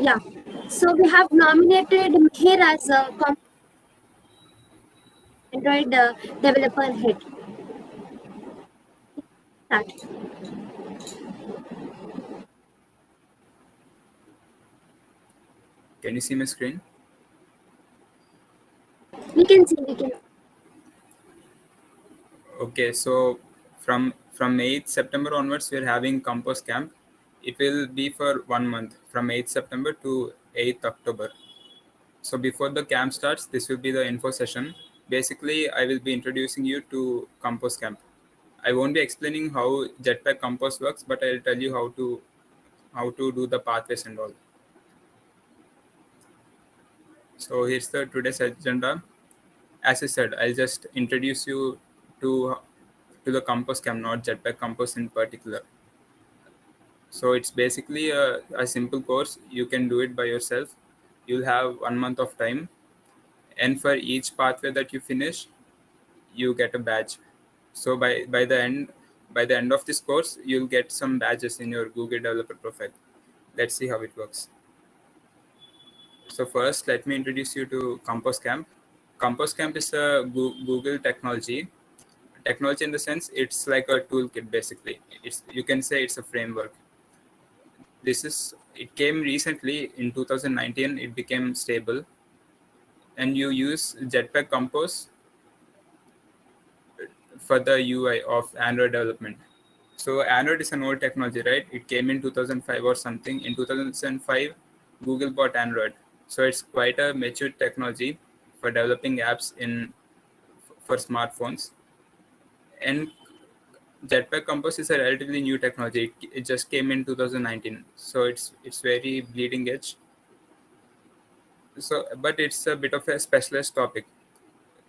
Yeah. So we have nominated Meher as a Android developer head. Start. Can you see my screen? We can see. We can. Okay, so from 8th September onwards, we're having Compose Camp. It will be for 1 month, from 8th September to 8th October. So before the camp starts, this will be the info session. Basically, I will be introducing you to Compose Camp. I won't be explaining how Jetpack Compose works, but I'll tell you how to do the pathways and all. So here's the today's agenda. As I said, I'll just introduce you to to the Compose Camp, not Jetpack Compose in particular. So it's basically a simple course. You can do it by yourself. You'll have 1 month of time, and for each pathway that you finish, you get a badge. So by the end of this course, you'll get some badges in your Google developer profile. Let's see how it works. So first, let me introduce you to Compose Camp. Compose Camp is a Google technology. Technology in the sense it's like a toolkit basically. It's, you can say it's a framework. It came recently in 2019. It became stable, and you use Jetpack Compose for the UI of Android development. So Android is an old technology, right? It came in 2005 or something. In 2005, Google bought Android, so it's quite a mature technology for developing apps in for smartphones. And Jetpack Compose is a relatively new technology. It just came in 2019, so it's very bleeding edge. So, but it's a bit of a specialist topic.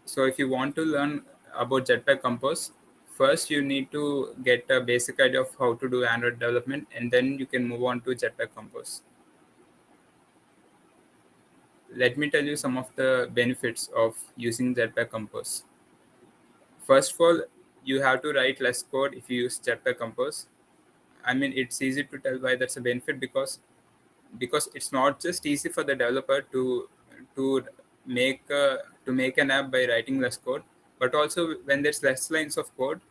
So if you want to learn about Jetpack Compose, first you need to get a basic idea of how to do Android development, and then you can move on to Jetpack Compose. Let me tell you some of the benefits of using Jetpack Compose. First of all, you have to write less code if you use Jetpack Compose. I mean, it's easy to tell why that's a benefit, because it's not just easy for the developer to make an app by writing less code, but also when there's less lines of code,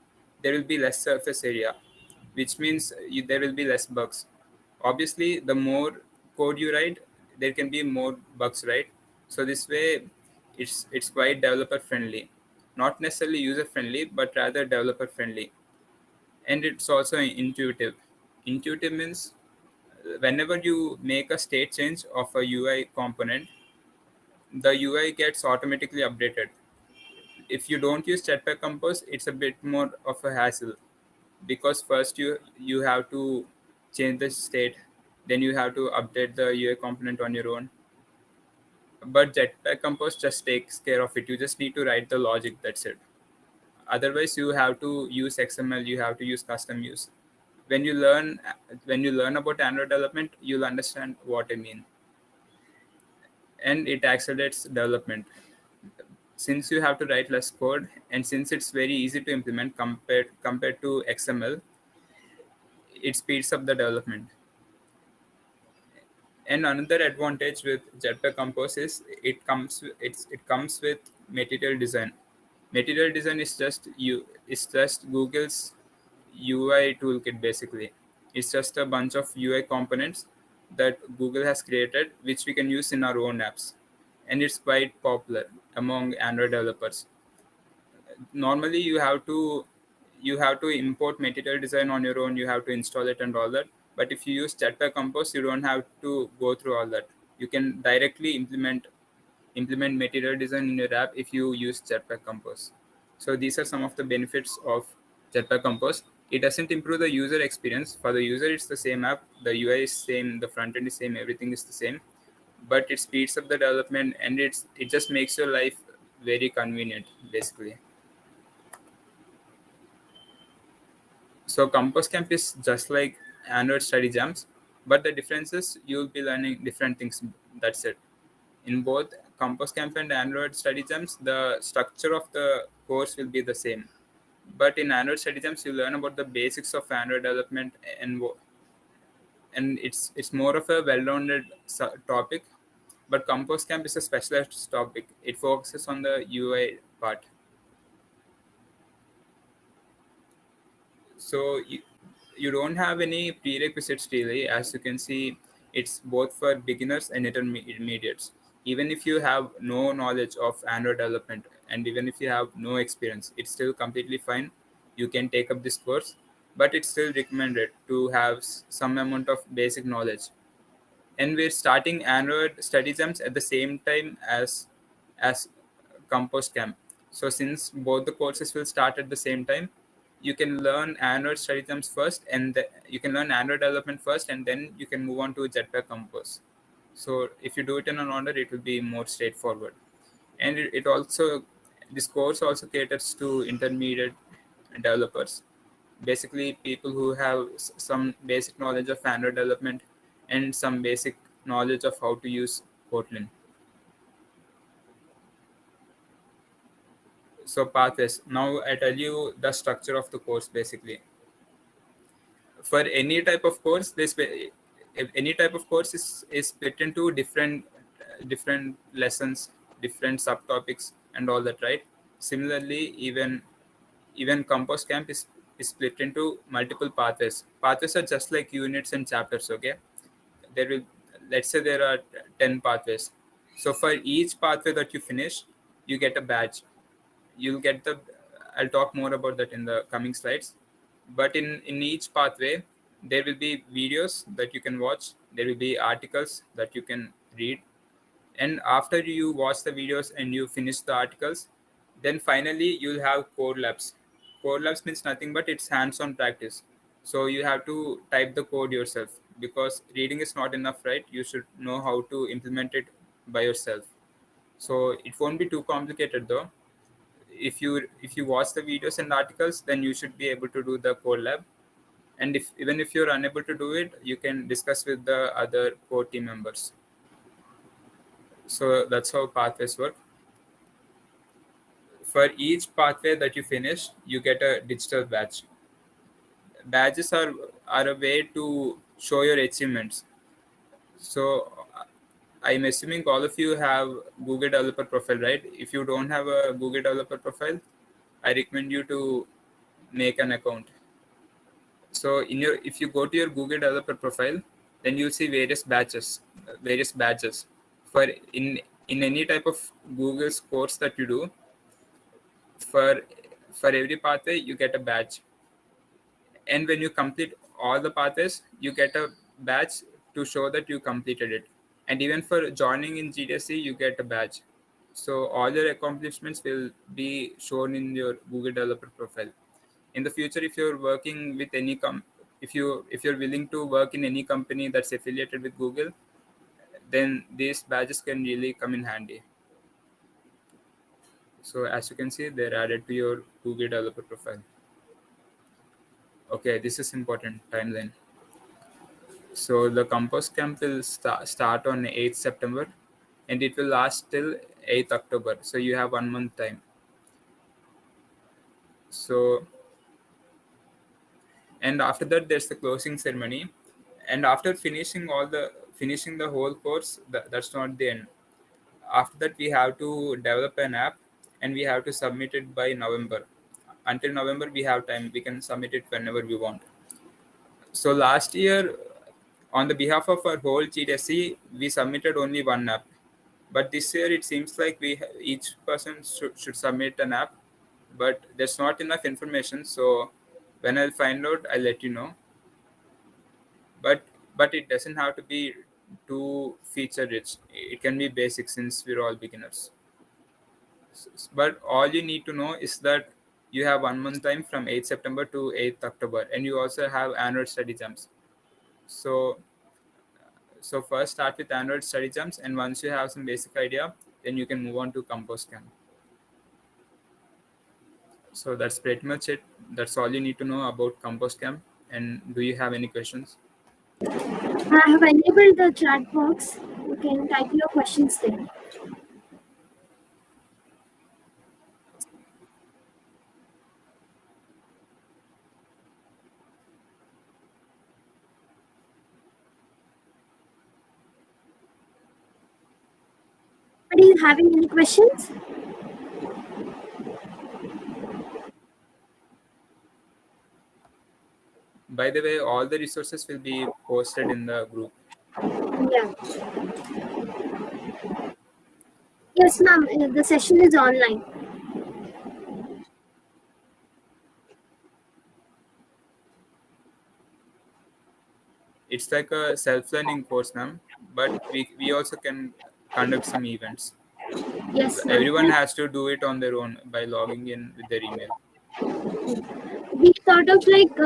there will be less surface area, which means there will be less bugs. Obviously, the more code you write, there can be more bugs, right? So this way, it's quite developer friendly, not necessarily user friendly, but rather developer friendly. And it's also intuitive. Intuitive means whenever you make a state change of a UI component, the UI gets automatically updated. If you don't use Jetpack Compose, it's a bit more of a hassle, because first you have to change the state, then you have to update the UI component on your own. But Jetpack Compose just takes care of it. You just need to write the logic. That's it. Otherwise, you have to use XML. You have to use custom use. When you learn about Android development, you'll understand what I mean. And it accelerates development, since you have to write less code, and since it's very easy to implement compared to XML. It speeds up the development. And another advantage with Jetpack Compose is it comes with material design. Material design is just Google's UI toolkit basically. It's just a bunch of UI components that Google has created, which we can use in our own apps, and it's quite popular among Android developers. Normally, you have to import material design on your own. You have to install it and all that. But if you use Jetpack Compose, you don't have to go through all that. You can directly implement material design in your app if you use Jetpack Compose. So these are some of the benefits of Jetpack Compose. It doesn't improve the user experience. For the user, it's the same app. The UI is same. The front end is same. Everything is the same. But it speeds up the development, and it just makes your life very convenient, basically. So Compass Camp is just like Android study jams, but the difference is you'll be learning different things. That's it. In both Compass Camp and Android study jams, the structure of the course will be the same. But in Android study jams, you learn about the basics of Android development, and and it's more of a well-rounded topic. But Compose Camp is a specialized topic. It focuses on the UI part. So you don't have any prerequisites really. As you can see, it's both for beginners and intermediates. Even if you have no knowledge of Android development, and even if you have no experience, it's still completely fine. You can take up this course, but it's still recommended to have some amount of basic knowledge. And we're starting Android study jumps at the same time as Compose Camp. So since both the courses will start at the same time, you can learn Android study jumps first, and you can learn Android development first, and then you can move on to Jetpack Compose. So if you do it in an order, it will be more straightforward. And it also, this course also caters to intermediate developers, basically people who have some basic knowledge of Android development and some basic knowledge of how to use Kotlin. So pathways. Now I tell you the structure of the course basically. For any type of course, any type of course is split into different lessons, different subtopics, and all that, right? Similarly, even Compose Camp is split into multiple pathways. Pathways are just like units and chapters. Okay, there will, let's say there are 10 pathways. So for each pathway that you finish, you get a badge. You'll get the, I'll talk more about that in the coming slides. But in each pathway, there will be videos that you can watch. There will be articles that you can read. And after you watch the videos and you finish the articles, then finally you'll have code labs. Code labs means nothing but it's hands-on practice. So you have to type the code yourself, because reading is not enough, right? You should know how to implement it by yourself. So it won't be too complicated though. If you watch the videos and articles, then you should be able to do the code lab. And if even if you're unable to do it, you can discuss with the other core team members. So that's how pathways work. For each pathway that you finish, you get a digital badge. Badges are a way to show your achievements. So I'm assuming all of you have Google developer profile, right? If you don't have a Google developer profile, I recommend you to make an account. So in your, if you go to your Google developer profile, then you'll see various badges. For in any type of Google's course that you do, for for every pathway you get a badge. And when you complete all the pathways, you get a badge to show that you completed it. And even for joining in GDSC, you get a badge. So all your accomplishments will be shown in your Google developer profile. In the future, if you're working with any if you're willing to work in any company that's affiliated with Google, then these badges can really come in handy. So as you can see, they're added to your Google developer profile. Okay, this is important timeline. So the Compose Camp will start on 8th September, and it will last till 8th October. So you have 1 month time. So, and after that there's the closing ceremony. And after finishing the whole course, that's not the end. After that we have to develop an app, and we have to submit it by November. Until November we have time, we can submit it whenever we want. So last year, on the behalf of our whole GDSC, we submitted only one app. But this year, it seems like each person should submit an app, but there's not enough information. So when I'll find out, I'll let you know. But it doesn't have to be too feature rich. It can be basic since we're all beginners. But all you need to know is that you have 1 month time from 8th September to 8th October, and you also have Android study jumps. So first start with Android study jumps, and once you have some basic idea, then you can move on to Compose Camp. So that's pretty much it. That's all you need to know about Compose Camp. And do you have any questions? I have enabled the chat box. You can type your questions there. having any questions? By the way, all the resources will be posted in the group. Yeah. Yes, ma'am. The session is online. It's like a self-learning course, ma'am, but we also can conduct some events. Yes, ma'am. Everyone has to do it on their own by logging in with their email. We thought of like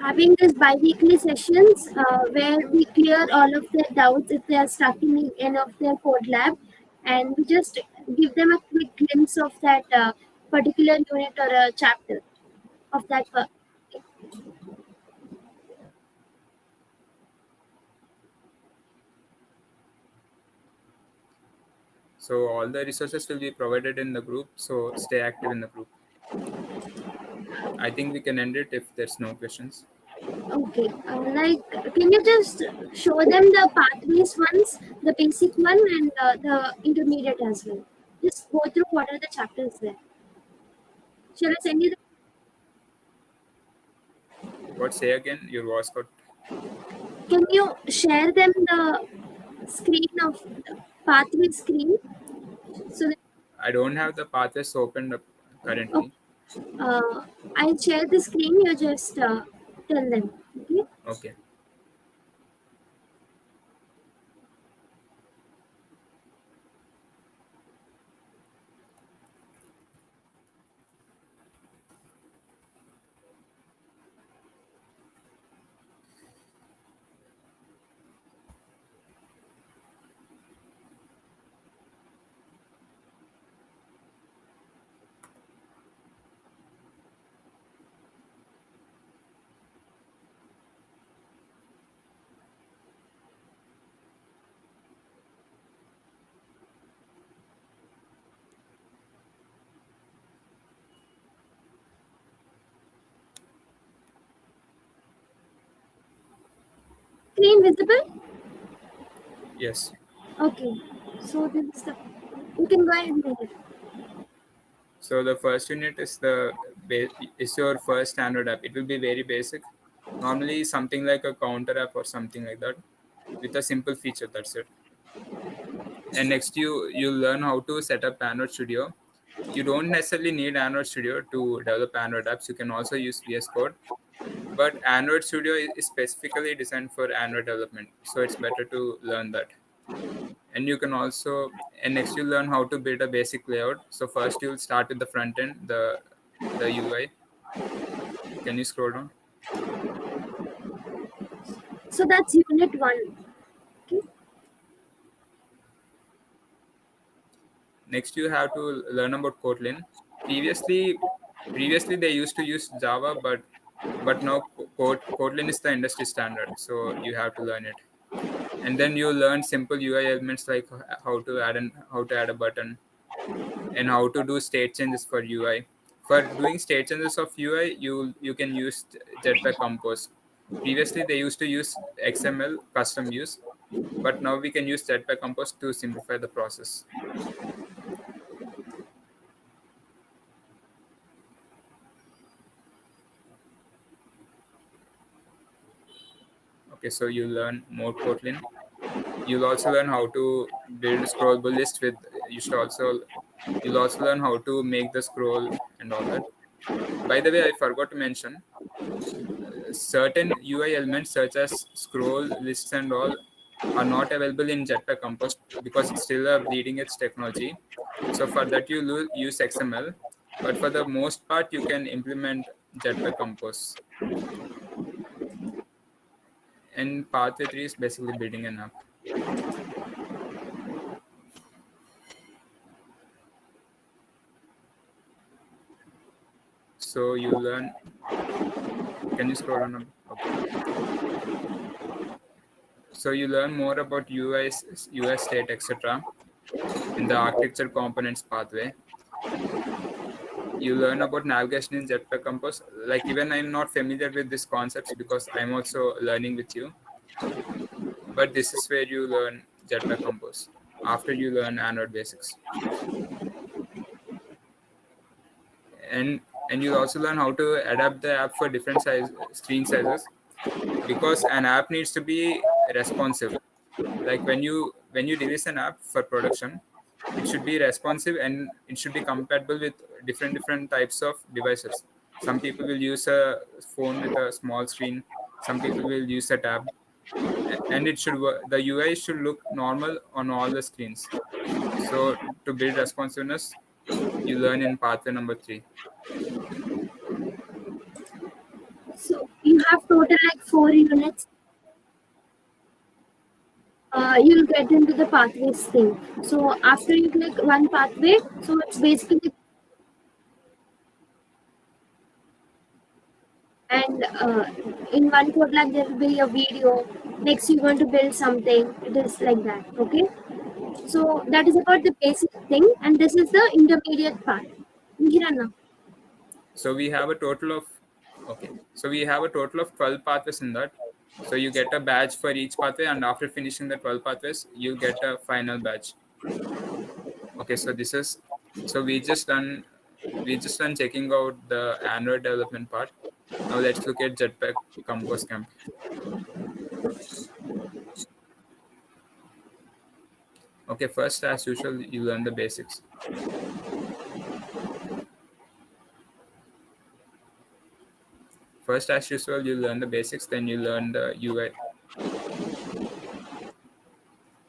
having this bi-weekly sessions where we clear all of their doubts if they are stuck in any of their code lab, and we just give them a quick glimpse of that particular unit or a chapter of that. So all the resources will be provided in the group. So stay active in the group. I think we can end it if there's no questions. Okay, like, can you just show them the pathways ones, the basic one and the intermediate as well? Just go through what are the chapters there. Shall I send you the What, say again? Your voice got. Can you share them the screen of the pathway screen? So that, I don't have the pathways opened up oh, currently. I'll share the screen. You just tell them. Okay. Okay. Screen visible? Yes. Okay. So this is the. You can go ahead and read it. So the first unit is is your first standard app. It will be very basic. Normally something like a counter app or something like that with a simple feature. That's it. And next you learn how to set up Android Studio. You don't necessarily need Android Studio to develop Android apps. You can also use VS Code. But Android Studio is specifically designed for Android development, so it's better to learn that. And you can also, and next you learn how to build a basic layout. So first you'll start with the front end, the UI. Can you scroll down? So that's unit one. Okay. Next you have to learn about Kotlin. Previously they used to use Java, but now Kotlin is the industry standard, so you have to learn it. And then you learn simple UI elements like how to add a button and how to do state changes for UI. For doing state changes of UI, you can use Jetpack Compose. Previously, they used to use XML custom use, but now we can use Jetpack Compose to simplify the process. Okay, so you learn more Kotlin. You'll also learn how to build scrollable list with. You should also You'll also learn how to make the scroll and all that. By the way, I forgot to mention certain UI elements such as scroll lists and all are not available in Jetpack Compose because it's still a bleeding edge technology. So for that you use XML, but for the most part you can implement Jetpack Compose. And Pathway 3 is basically building an app. So you learn. Can you scroll down? Okay. So you learn more about UI state, etc. in the architecture components pathway. You learn about navigation in Jetpack Compose. Like even I'm not familiar with these concepts because I'm also learning with you. But this is where you learn Jetpack Compose. after you learn Android basics. And you'll also learn how to adapt the app for different screen sizes, because an app needs to be responsive. Like when you release an app for production, it should be responsive and it should be compatible with different types of devices. Some people will use a phone with a small screen, some people will use a tab, and it should work, the UI should look normal on all the screens. So to build responsiveness, you learn in pathway number 3. So you have total like 4 units. You'll get into the pathways thing. So after you click one pathway, so it's basically, and in one code lab there will be a video. Next you're going to build something. It is like that. Okay. So that is about the basic thing, and this is the intermediate part. Kiranna. So we have a total of okay. So we have a total of 12 pathways in that. So you get a badge for each pathway, and after finishing the 12 pathways, you get a final badge. Okay, so this is so we just done checking out the Android development part. Now let's look at Jetpack Compose Camp. Okay, first as usual, you learn the basics. First as usual, you learn the basics, then you learn the UI.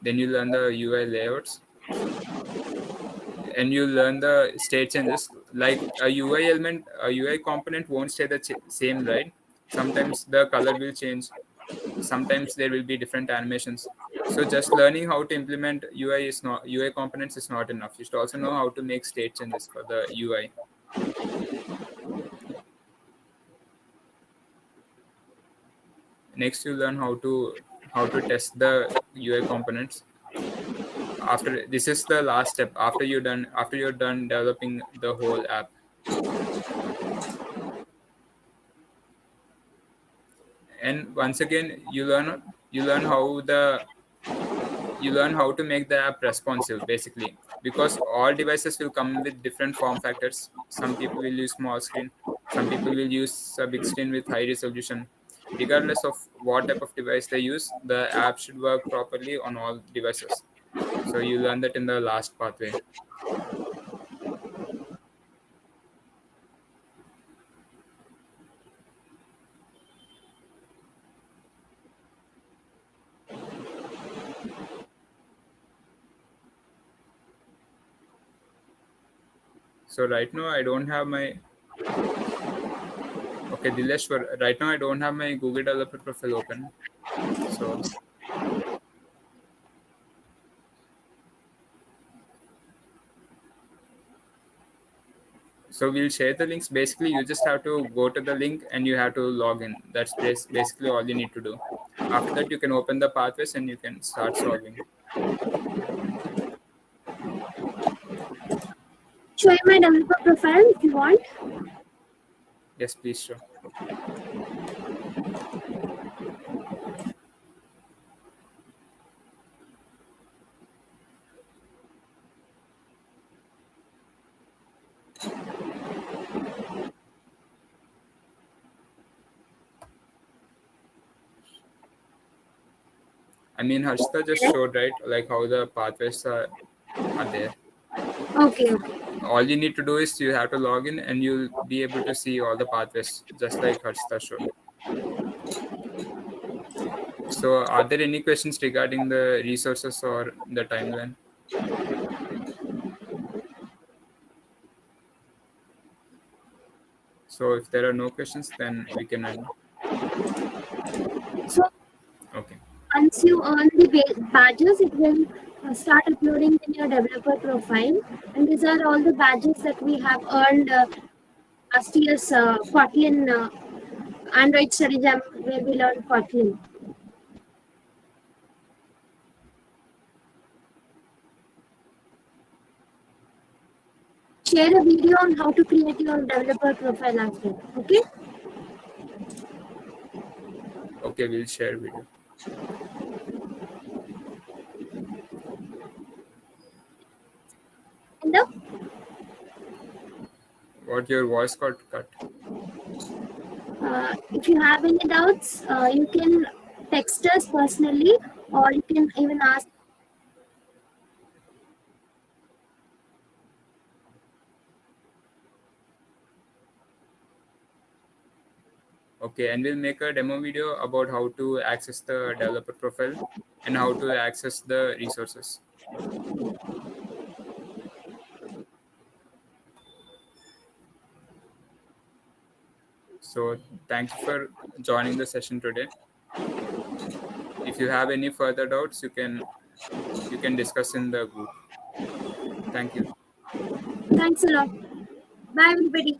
Then you learn the UI layouts, and you learn the state changes. Like a UI element, a UI component won't stay the same, right? Sometimes the color will change, sometimes there will be different animations. So just learning how to implement UI components is not enough. You should also know how to make state changes for the UI. Next, you learn how to test the UI components. After this is the last step. After you're done developing the whole app. And once again, you learn how to make the app responsive, basically, because all devices will come with different form factors. Some people will use small screen, some people will use a big screen with high resolution. Regardless of what type of device they use, the app should work properly on all devices. So you learn that in the last pathway. So right now I don't have my okay, Dilesh, right now I don't have my Google developer profile open. So we'll share the links. Basically, you just have to go to the link and you have to log in. That's basically all you need to do. After that, you can open the pathways and you can start solving. Show you my developer profile if you want. Yes, please show. I mean, Harshita just showed, right? Like how the pathways are there. Okay. All you need to do is you have to log in and you'll be able to see all the pathways, just like Harshita showed. So are there any questions regarding the resources or the timeline? So if there are no questions, then we can end. So Okay. once you earn the badges, it will start uploading in your developer profile. And these are all the badges that we have earned last year's Kotlin Android Study Jam, where we learned Kotlin. Share a video on how to create your developer profile as well. Okay. Okay, we'll share video. What your voice got cut? If you have any doubts, you can text us personally, or you can even ask. Okay, and we'll make a demo video about how to access the developer profile and how to access the resources. So thank you for joining the session today. If you have any further doubts, you can discuss in the group. Thank you. Thanks a lot. Bye, everybody.